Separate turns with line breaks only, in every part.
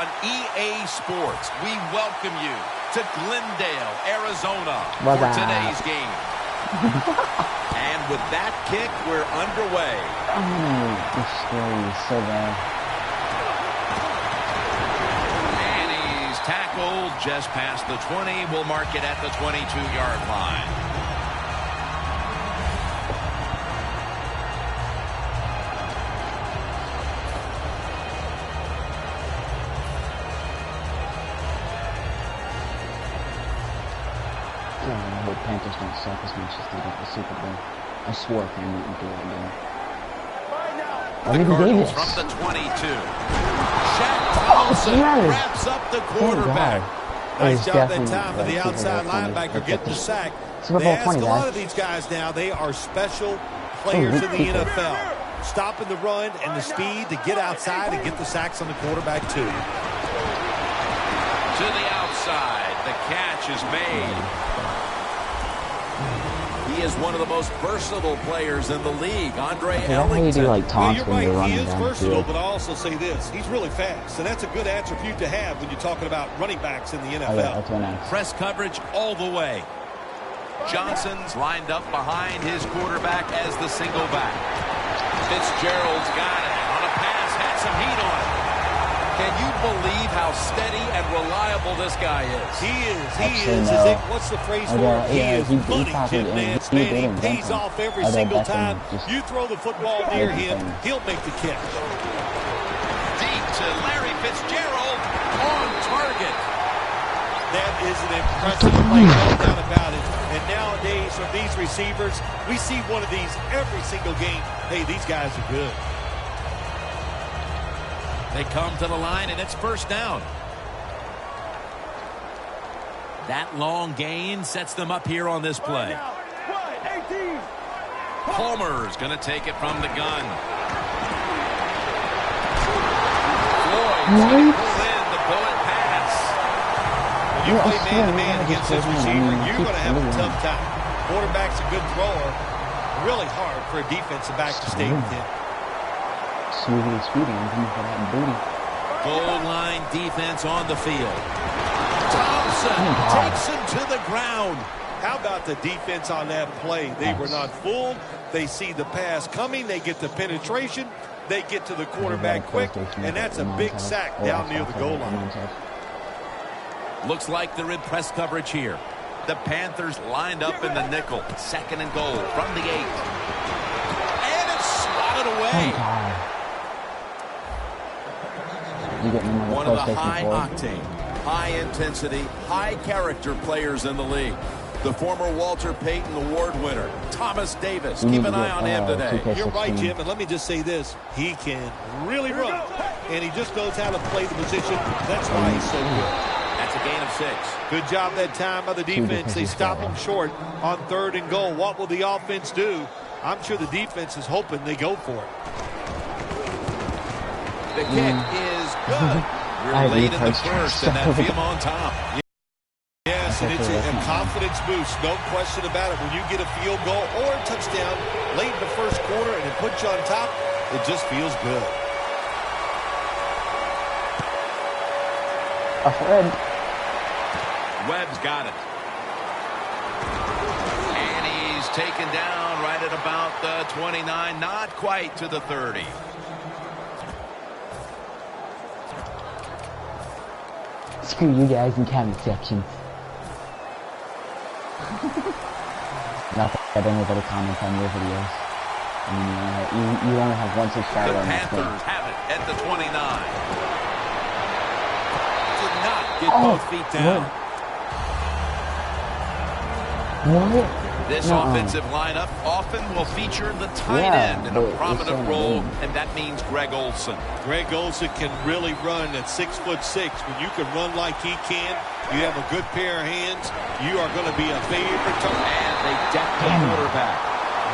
on EA Sports. We welcome you to Glendale, Arizona for today's game. And with that kick, we're underway.
Oh, this story is so bad.
And he's tackled just past the 20. We'll mark it at the 22-yard line.
I hope Panthers don't suck as much as they did the Super Bowl. I swore if I'm rooting for them again.
The Cardinals from the 22. Shaq Thompson wraps up the quarterback.
Nice job that time for the outside linebacker getting the sack. They ask a lot of these guys now, they are special players in the NFL. Stopping the run and the speed to get outside and get the sacks on the quarterback too.
To the outside, the catch is made. He is one of the most versatile players in the league. Andre Ellington.
You're right,
he is versatile, but I'll also say this. He's really fast, and that's a good attribute to have when you're talking about running backs in the NFL.
Press coverage all the way. Johnson's lined up behind his quarterback as the single back. Fitzgerald's got it. On a pass, had some heat on it. Can you believe how steady and reliable this guy is?
He is. What's the phrase for him? He is money, Jim Nance. Man, he pays off every single time. You throw the football near him, he'll make the catch.
Deep to Larry Fitzgerald on target.
That is an impressive play, no doubt about it. And nowadays, from these receivers, we see one of these every single game. Hey, these guys are good.
They come to the line, and it's first down. That long gain sets them up here on this play. Palmer's going to take it from the gun. Floyd's going to pull in the bullet pass.
When you play man-to-man against this receiver, you're going to have a tough time. Quarterback's a good thrower. Really hard for a defensive back to stay with him.
Smooth and speedy, for that booty.
Goal line defense on the field. Thompson takes him to the ground.
How about the defense on that play? They were not fooled. They see the pass coming. They get the penetration. They get to the quarterback quick, and that's a big sack down near the goal line.
Looks like they're in press coverage here. The Panthers lined up in the nickel. Second and goal from the 8. And it's swatted away. One of the high-octane, high-intensity, high-character players in the league. The former Walter Payton Award winner, Thomas Davis. Keep an eye on him today.
You're right, Jim, and let me just say this. He can really run, and he just knows how to play the position. That's why he's so good.
That's a gain of 6.
Good job that time by the defense. They stop him short on 3rd and goal. What will the offense do? I'm sure the defense is hoping they go for it.
The kick is good. We're late in the first, and that beat him on top.
Yes, and it's a confidence boost, no question about it. When you get a field goal or a touchdown late in the first quarter and it puts you on top, it just feels good.
Webb's got it. And he's taken down right at about the 29, not quite to the 30.
Screw you guys in comment section. Not that anybody comments on your videos. I mean, you only have one subscriber.
The Panthers have it at the 29. Did not get both feet down.
What?
This offensive lineup often will feature the tight end in a prominent role, and that means Greg Olsen.
Greg Olsen can really run at 6'6". When you can run like he can, you have a good pair of hands, you are going to be a favorite target.
And they deck the quarterback.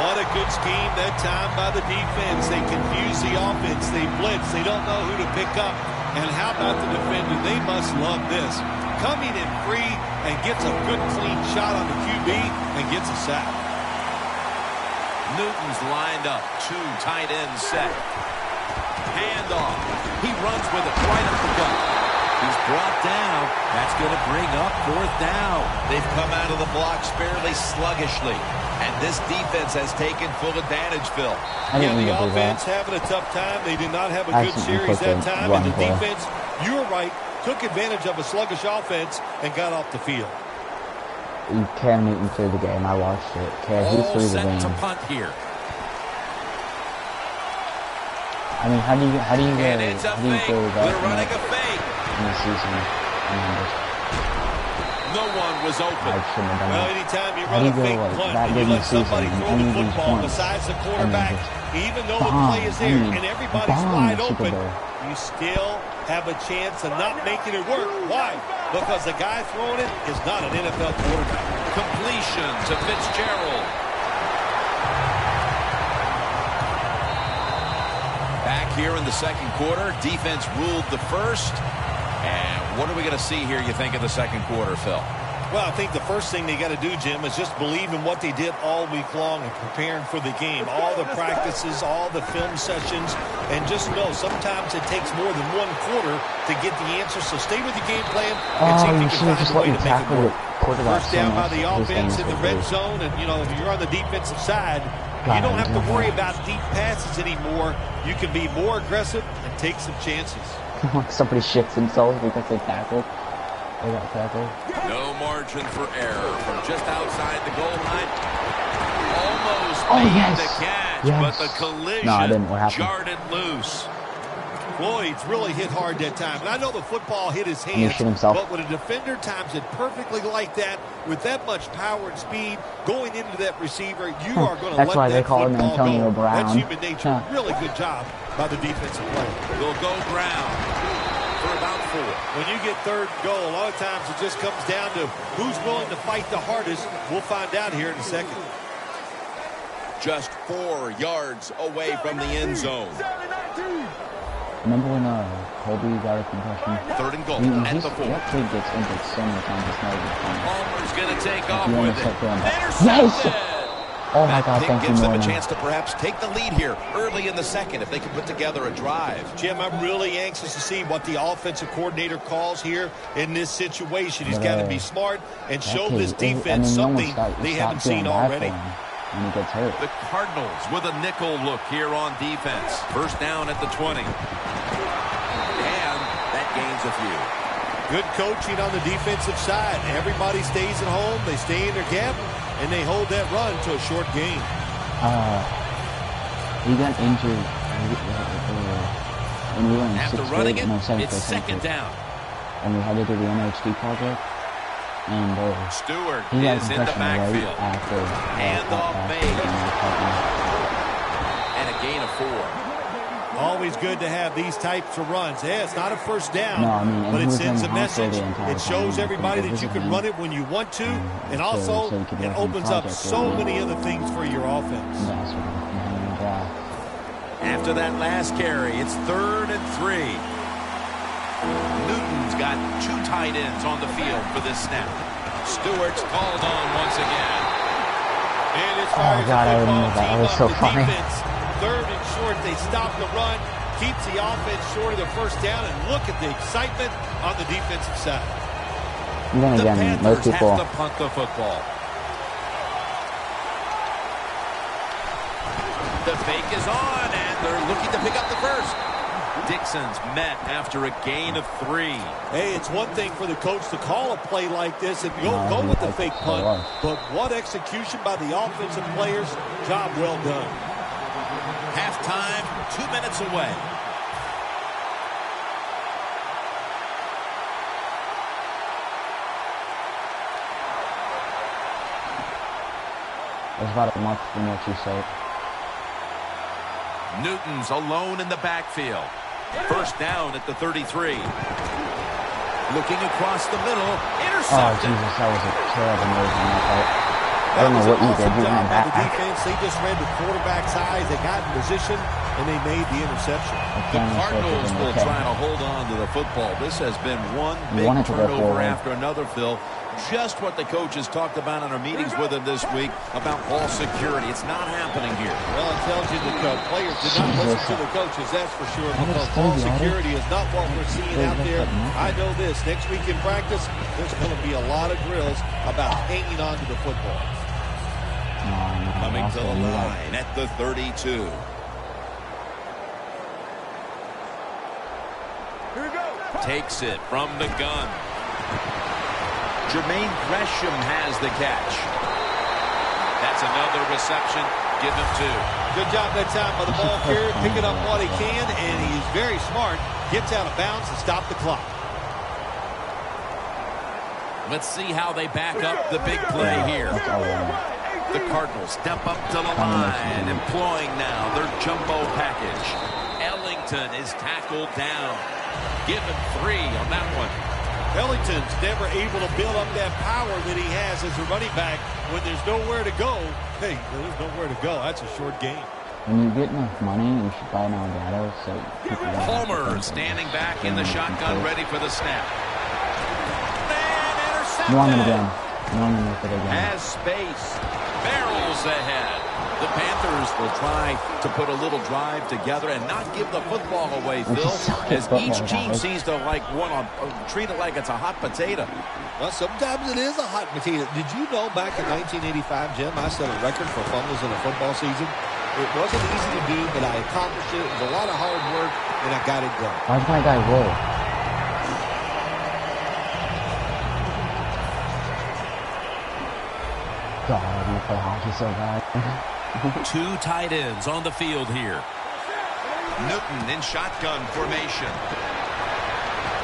What a good scheme that time by the defense. They confuse the offense. They blitz. They don't know who to pick up. And how about the defender? They must love this. Coming in free and gets a good clean shot on the QB and gets a sack.
Newton's lined up. 2 tight ends set. Handoff. He runs with it right up the gut. brought down. That's going to bring up 4th down. They've come out of the blocks fairly sluggishly. And this defense has taken full advantage, Phil.
Yeah, the offense having a tough time. They did not have a good series that time. And the defense, you were right, took advantage of a sluggish offense and got off the field.
Cam Newton threw the game. I watched it. He threw the game.
To punt here.
I mean, how do you
it's a fake. They're running a fake.
In the season?
No one was open.
Well, anytime you run a fake punt and you let somebody throw the football besides the quarterback, even though the play is there and everybody's wide open, you still have a chance of not making it work. Why? Because the guy throwing it is not an NFL quarterback.
Completion to Fitzgerald. Back here in the second quarter, defense ruled the first. And what are we going to see here, you think, in the second quarter, Phil?
Well, I think the first thing they got to do, Jim, is just believe in what they did all week long and preparing for the game. All the practices, all the film sessions, and just know sometimes it takes more than one quarter to get the answer. So stay with the game plan and see if you can find a way to make it work. First down by the offense in the red zone, and, you know, if you're on the defensive side, you don't have to worry about deep passes anymore. You can be more aggressive and take some chances.
Somebody shits themselves because they tackled. They got tackled.
No margin for error from just outside the goal line. Almost
made
the catch, but the collision jarred it loose.
Floyd's really hit hard that time. And I know the football hit his hands, but when a defender times it perfectly like that, with that much power and speed going into that receiver, you are going to let that football go. That's human nature. Really good job by the defensive player.
They'll go Brown for about 4.
When you get third goal, a lot of times it just comes down to who's willing to fight the hardest. We'll find out here in a second.
Just 4 yards away from the end zone.
Remember when Kobe got a concussion?
3rd and goal at the 4.
That kid gets injured so many times. It's not even funny.
Palmer's going to take off with it.
Yes! Oh my God, thank you,
gives them a chance to perhaps take the lead here early in the second if they can put together a drive.
Jim, I'm really anxious to see what the offensive coordinator calls here in this situation. He's got to be smart and show this defense something they haven't seen already.
When he gets hurt.
The Cardinals with a nickel look here on defense. First down at the 20. And that gains a few.
Good coaching on the defensive side. Everybody stays at home. They stay in their gap, and they hold that run to a short gain.
He got injured. When we were in
After running it, it's second down.
And we had to do the NHD project. And
Stewart is in the backfield. Handoff made. And a gain of 4.
Always good to have these types of runs. Yeah, it's not a first down, but
it
sends a message. It shows everybody that you can run it when you want to, and also it opens up so many other things for your offense.
After that last carry, it's 3rd and 3. Newton's got 2 tight ends on the field for this snap. Stewart's called on once again.
And as far as the football team
was so funny.
Defense, 3rd and short, they stop the run, keeps the offense short of the first down, and look at the excitement on the defensive side.
And then again, most people
have to punt the football. The fake is on, and they're looking to pick up the first. Dixon's met after a gain of 3.
Hey, it's one thing for the coach to call a play like this and go with the fake punt, but what execution by the offensive players. Job well done.
Halftime, 2 minutes away.
There's about a month from what you said.
Newton's alone in the backfield. First down at the 33. Looking across the middle. Intercepted.
Oh, Jesus, that was a terrible move on that part. I don't know what you did. You ran back.
The defense, they just read the quarterback's eyes. They got in position, and they made the interception.
The Cardinals will try to hold on to the football. This has been one big turnover after another, Phil. just what the coaches talked about in our meetings with him this week about ball security. It's not happening here.
Well, it tells you that the players did not listen to the coaches, that's for sure, because ball security is not what we're seeing out there. I know this. Next week in practice, there's going to be a lot of drills about hanging on to the football.
Coming to the line at the 32. Takes it from the gun. Jermaine Gresham has the catch. That's another reception. Give him 2.
Good job that time by the ball carrier, picking up what he can, and he's very smart. Gets out of bounds to stop the clock.
Let's see how they back up the big play here. The Cardinals step up to the line, employing now their jumbo package. Ellington is tackled down. Give him 3 on that one.
Ellington's never able to build up that power that he has as a running back. When there's nowhere to go, hey, there's nowhere to go. That's a short game.
When you get enough money, you should buy an Elgato so people don't
Palmer standing back in the shotgun, ready for the snap. Man, intercepted.
You want him again. You want him with it again.
Has space. Barrels ahead. The Panthers will try to put a little drive together and not give the football away, Phil, as each team seems to treat it like it's a hot potato.
Well, sometimes it is a hot potato. Did you know back in 1985, Jim, I set a record for fumbles in a football season? It wasn't easy to do, but I accomplished it. It was a lot of hard work, and I got it done.
Why's my guy roll? God, I play hockey so bad.
2 tight ends on the field here. Newton in shotgun formation.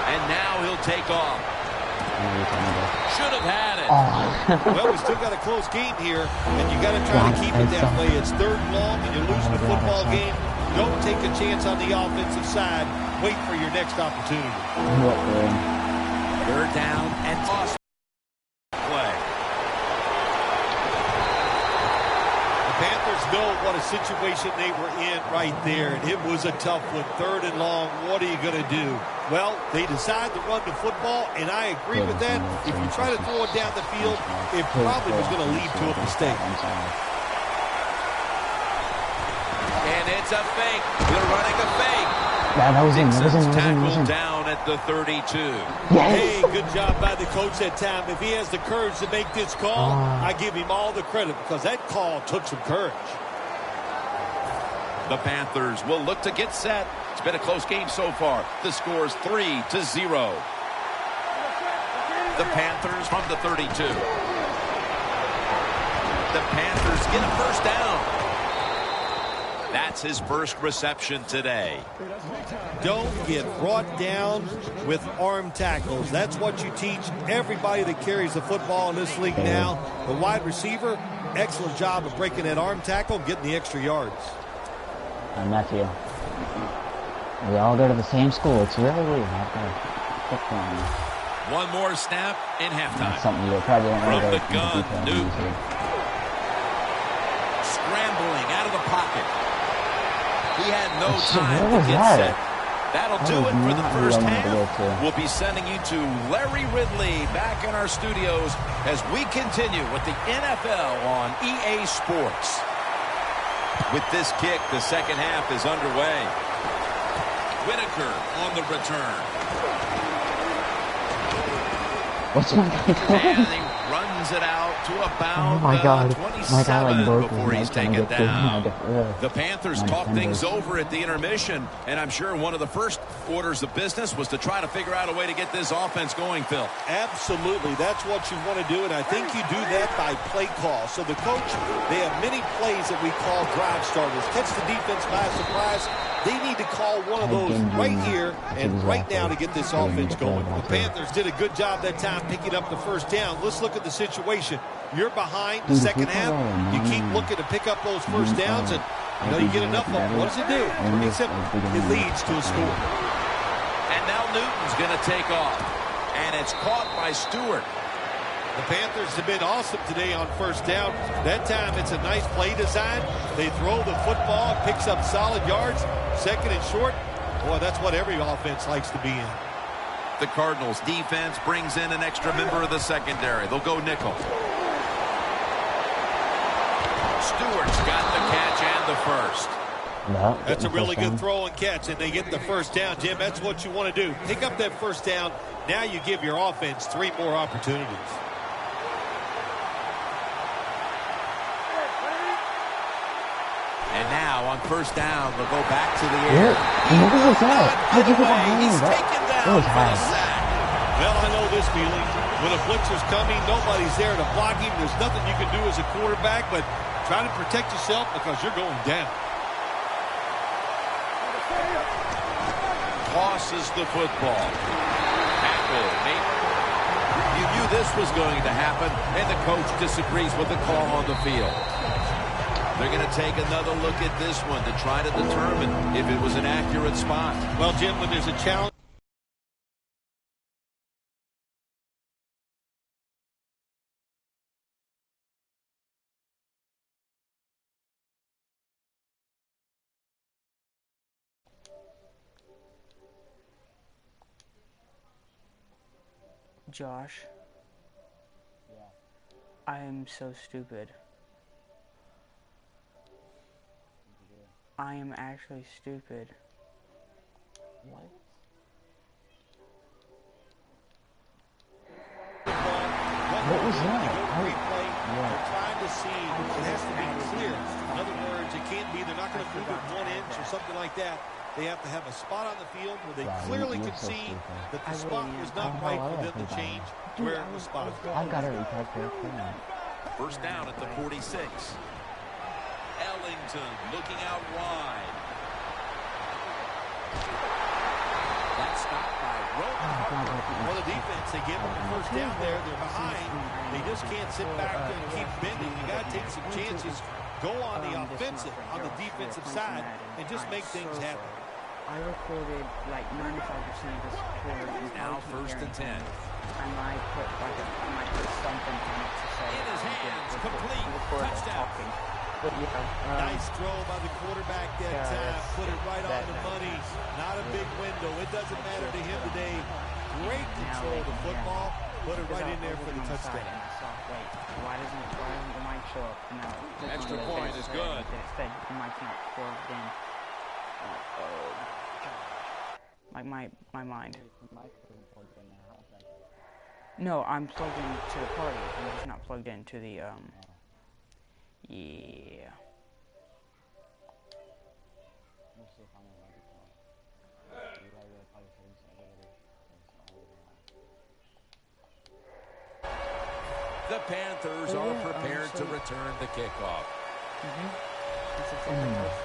And now he'll take off. Should have had it.
Oh.
Well, we still got a close game here, and you got to try to keep it that way. It's 3rd and long, and you're losing the football game. Don't take a chance on the offensive side. Wait for your next opportunity.
3rd down and awesome play.
Panthers know what a situation they were in right there, and it was a tough one. 3rd and long, what are you going to do? Well, they decide to run the football, and I agree with that. If you try to throw it down the field, it probably was going to lead to a mistake.
And it's a fake. They're running a fake.
Yeah, that was him.
Tackled down at the 32.
Yes.
Hey, good job by the coach that time. If he has the courage to make this call, I give him all the credit because that call took some courage.
The Panthers will look to get set. It's been a close game so far. The score's 3-0. The Panthers from the 32. The Panthers get a 1st down. That's his first reception today.
Don't get brought down with arm tackles. That's what you teach everybody that carries the football in this league now. The wide receiver, excellent job of breaking that arm tackle, getting the extra yards.
I'm Matthew. We all go to the same school. It's really weird.
One more snap in halftime.
That's something you probably don't
From
know
the gun, Newton. Scrambling out of the pocket. He had no time to get set. That'll do it for the first half. We'll be sending you to Larry Ridley back in our studios as we continue with the NFL on EA Sports. With this kick, the second half is underway. Whitaker on the return.
What's my guy doing?
And he runs it out to about
Oh my God.
27
broke
before he's taken down. The Panthers
my
talked things
defenders.
over at the intermission, and I'm sure one of the first orders of business was to try to figure out a way to get this offense going, Phil.
Absolutely. That's what you want to do, and I think you do that by play call. So the coach, they have many plays that we call drive starters. Catch the defense by surprise. They need to call one of those right here and right now to get this offense going. The Panthers did a good job that time picking up the 1st down. Let's look at the situation. You're behind the second half. You keep looking to pick up those 1st downs, and you get enough of them. What does it do? Pretty simple. It leads to a score.
And now Newton's going to take off, and it's caught by Stewart.
The Panthers have been awesome today on 1st down. That time it's a nice play design. They throw the football, picks up solid yards. 2nd and short. Boy, that's what every offense likes to be in.
The Cardinals defense brings in an extra member of the secondary. They'll go nickel. Stewart's got the catch and the first.
No,
that's a really good throw and catch, and they get the first down, Jim. That's what you want to do. Pick up that first down. Now you give your offense 3 more opportunities.
And now on first down, they'll go back to the air.
What was that? How'd you get behind
He's
that?
taken down
That was
for the
high.
sack.
Well, I know this feeling. When a blitzer's coming, nobody's there to block him. There's nothing you can do as a quarterback, but try to protect yourself because you're going down.
Tosses the football. Tackle made. You knew this was going to happen, and the coach disagrees with the call on the field. They're going to take another look at this one to try to determine if it was an accurate spot.
Well, Jim, when there's a challenge.
Josh, I am so stupid. I am actually stupid.
What? What was that?
They're trying to see. It has to be clear. In other words, it can't be they're not going to move it 1 inch or something like that. They have to have a spot on the field where they clearly can see that the spot was not right for them to change where it was spotted.
I've got to retouch it.
First down at the 46. Ellington looking out wide. That's stopped by Rowe.
Well, the defense, they give them the first down there. They're behind. They just can't sit back there and keep bending. You got to take some chances. Go on the offensive, on the defensive side, and just make things happen.
I recorded like 95% of this quarter.
Now first and 10.
I might put something on it to say.
In his hands, complete, touchdown.
But yeah,
Nice throw by the quarterback that time. Put it right on the money. Not a big window. It doesn't matter to him today. Great control of the football. Put it right in there for the touchdown.
Wait, why doesn't the mic show up now?
Extra point is good.
Instead, the mic's not plugged in. Like my mind. No, I'm plugged into the party. I'm just not plugged into the yeah.
The Panthers are prepared to return the kickoff.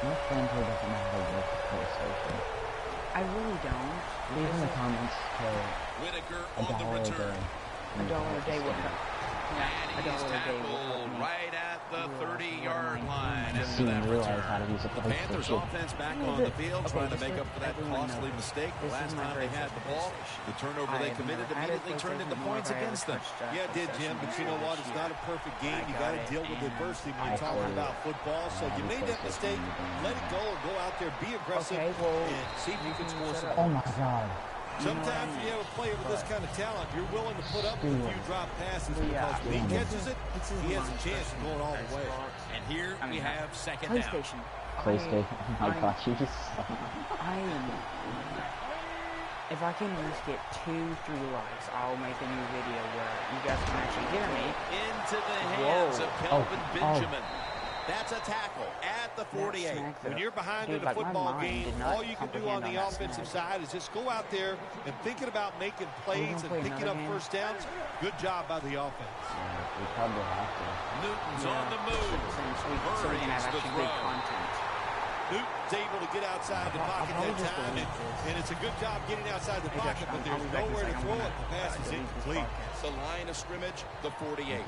My friend here doesn't know how to work the PlayStation.
I really don't.
Leave in the comments
Whitaker
for
on the
$1 a
return.
day.
$1 a day will help.
And he's tackled right at the 30-yard line after that return. The Panthers offense back on the field trying to make up for that costly mistake. The last time they had the ball, the turnover they committed immediately turned into points against them.
Yeah, it did, Jim, but you know what? It's not a perfect game. You got to deal with adversity when you're talking about football. So you made that mistake. Let it go and go out there, be aggressive, and see if you can score some.
Oh my God.
Sometimes when you have a player with this kind of talent, you're willing to put up with a few drop passes because when he catches it, he has a chance of going all the way.
And here we have second down.
PlayStation. Oh my gosh, you just.
If I can at least get 2-3 likes, I'll make a new video where you guys can actually hear me.
Into the hands of Kelvin Benjamin. That's a tackle at the 48.
When you're behind in a football game, all you can do on the offensive side is just go out there and thinking about making plays and picking up first downs. Good job by the offense.
We probably have to.
Newton's on the move.
So we can have actually good content.
Newton's able to get outside the pocket that time, and it's a good job getting outside the pocket, but there's nowhere to throw it. The pass is incomplete.
The line of scrimmage, the 48.